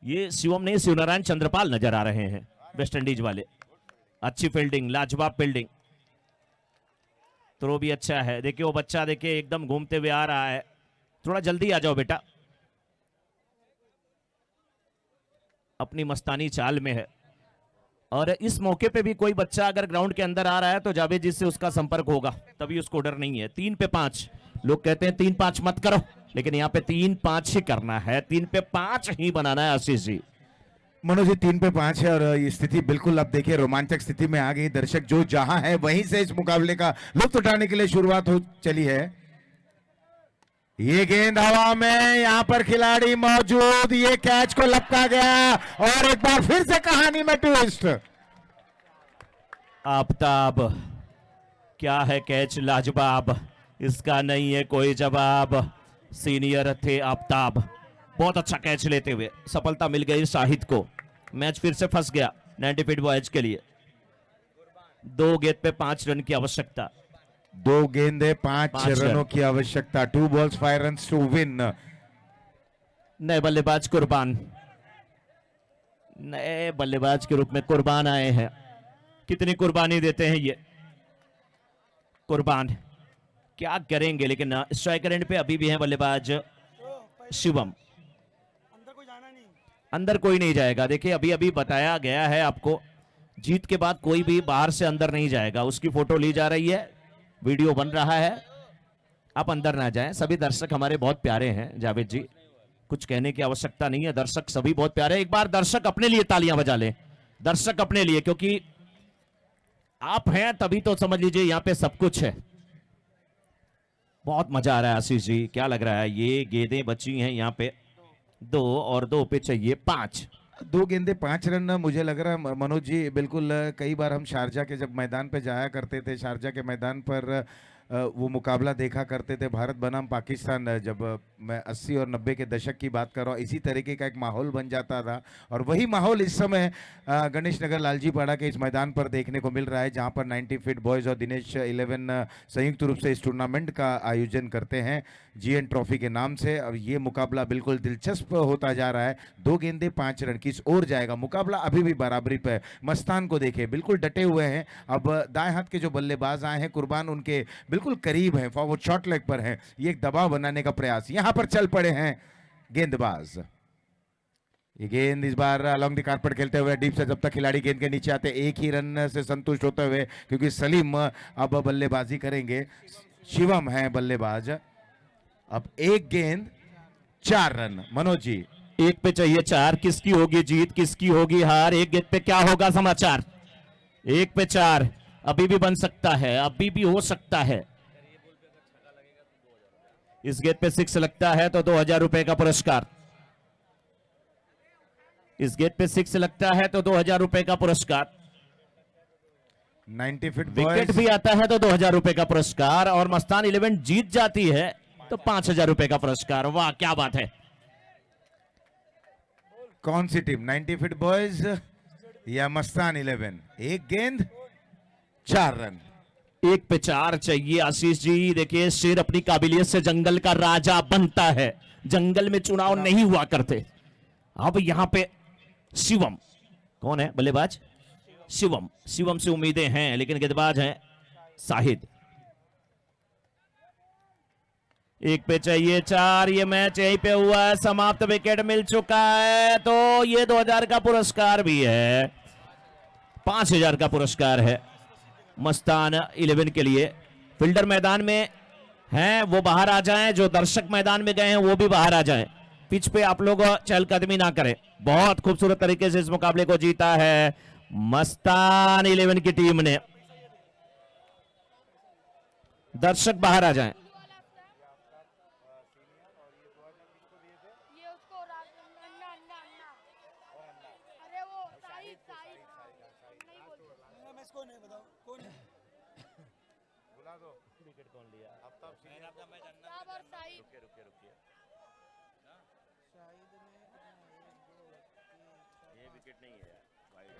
ये शिवम नहीं, शिवनारायण चंद्रपाल नजर आ रहे हैं, वेस्ट इंडीज वाले। अच्छी फील्डिंग, लाजवाब फील्डिंग। थ्रो भी अच्छा है। देखिए वो बच्चा, देखिए एकदम घूमते हुए आ रहा है। थोड़ा जल्दी आ जाओ बेटा, अपनी मस्तानी चाल में है। और इस मौके पे भी कोई बच्चा अगर ग्राउंड के अंदर आ रहा है तो जावेद जी से उसका संपर्क होगा, तभी उसको डर नहीं है। 3 पे 5, लोग कहते हैं 3-5 मत करो, लेकिन यहाँ पे 3-5 ही करना है, 3 पे 5 ही बनाना है आशीष जी। मनोज जी 3 पे 5 है और ये स्थिति बिल्कुल अब देखिए रोमांचक स्थिति में आ गई। दर्शक जो जहां है वहीं से इस मुकाबले का लुत्फ उठाने के लिए शुरुआत हो चली है। ये गेंद हवा में, यहां पर खिलाड़ी मौजूद, ये कैच को लपका गया और एक बार फिर से कहानी में ट्विस्ट। आफताब, क्या है कैच लाजवाब, इसका नहीं है कोई जवाब। सीनियर थे आफताब, बहुत अच्छा कैच लेते हुए सफलता मिल गई शाहिद को। मैच फिर से फंस गया 90 फीट बॉयज के लिए। 2 गेंद पे 5 रन की आवश्यकता। 2 गेंदे 5 5 रनों की आवश्यकता। 2 balls 5 runs टू विन। नए बल्लेबाज कुर्बान, नए बल्लेबाज के रूप में कुर्बान आए हैं। कितनी कुर्बानी देते हैं ये कुर्बान, क्या करेंगे। लेकिन स्ट्राइकर एंड पे अभी भी है बल्लेबाज शिवम। अंदर कोई नहीं जाएगा। देखिए अभी अभी बताया गया है आपको, जीत के बाद कोई भी बाहर से अंदर नहीं जाएगा। उसकी फोटो ली जा रही है, वीडियो बन रहा है, आप अंदर ना जाएं। सभी दर्शक हमारे बहुत प्यारे हैं जावेद जी, कुछ कहने की आवश्यकता नहीं है। दर्शक सभी बहुत प्यारे। एक बार दर्शक अपने लिए तालियां बजा लें, दर्शक अपने लिए, क्योंकि आप हैं तभी तो समझ लीजिए यहाँ पे सब कुछ है। बहुत मजा आ रहा है आशीष जी, क्या लग रहा है। ये गेंदें बची हैं यहाँ पे 2 और 2 पे चाहिए 5। 2 गेंदे 5 रन। मुझे लग रहा है मनोज जी बिल्कुल, कई बार हम शारजा के जब मैदान पे जाया करते थे, शारजा के मैदान पर वो मुकाबला देखा करते थे भारत बनाम पाकिस्तान। जब मैं 80 और 90 के दशक की बात कर रहा हूँ, इसी तरीके का एक माहौल बन जाता था और वही माहौल इस समय गणेश नगर लालजी पाड़ा के इस मैदान पर देखने को मिल रहा है, जहां पर 90 फीट बॉयज और दिनेश 11 संयुक्त रूप से इस टूर्नामेंट का आयोजन करते हैं जीएन ट्रॉफी के नाम से। और ये मुकाबला बिल्कुल दिलचस्प होता जा रहा है। 2 गेंदे 5 रन, किस ओर जाएगा मुकाबला, अभी भी बराबरी पे। मस्तान को देखे बिल्कुल डटे हुए हैं। अब दाएं हाथ के जो बल्लेबाज आए हैं कुर्बान, उनके बिल्कुल करीब हैं, फॉरवर्ड शॉट लेग पर हैं। ये एक दबाव बनाने का प्रयास, यहां पर चल पड़े हैं गेंदबाज। ये गेंद इस बार अलॉन्ग द कारपेट खेलते हुए डीप से, जब तक खिलाड़ी गेंद के नीचे आते, 1 ही रन से संतुष्ट होते हुए, क्योंकि सलीम अब बल्लेबाजी करेंगे, शिवम है बल्लेबाज। अब 1 गेंद 4 रन। मनोज जी 1 पे चाहिए 4, किसकी होगी जीत, किसकी होगी हार, 1 गेंद पे क्या होगा समाचार। 1 पे 4 अभी भी बन सकता है, अभी भी हो सकता है। इस गेंद पे 6 लगता है तो 2000 रुपए का पुरस्कार। इस गेंद पे 6 लगता है तो 2000 रुपए का पुरस्कार। 90 फीट विकेट भी आता है तो 2000 रुपए का पुरस्कार, और मस्तान 11 जीत जाती है तो 5000 रुपए का पुरस्कार। वाह क्या बात है। कौन सी टीम, 90 फीट बॉयज या मस्तान 11? 1 गेंद 4 रन। 1 पे 4 चाहिए आशीष जी। देखिए शेर अपनी काबिलियत से जंगल का राजा बनता है। जंगल में चुनाव नहीं हुआ करते। अब यहां पे शिवम, कौन है बल्लेबाज? शिवम। शिवम से उम्मीदें हैं, लेकिन गेंदबाज हैं शाहिद। 1 पे चाहिए 4। ये मैच यहीं पे हुआ है समाप्त, विकेट मिल चुका है, तो ये 2000 का पुरस्कार भी है, 5000 का पुरस्कार है मस्तान 11 के लिए। फील्डर मैदान में हैं वो बाहर आ जाएं, जो दर्शक मैदान में गए हैं वो भी बाहर आ जाएं। पिच पे आप लोग चहलकदमी ना करें। बहुत खूबसूरत तरीके से इस मुकाबले को जीता है मस्तान 11 की टीम ने। दर्शक बाहर आ जाएं।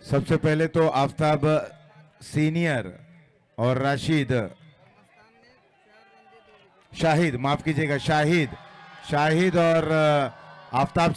सबसे पहले तो आफ्ताब सीनियर और राशिद, शाहिद, माफ कीजिएगा, शाहिद और आफ्ताब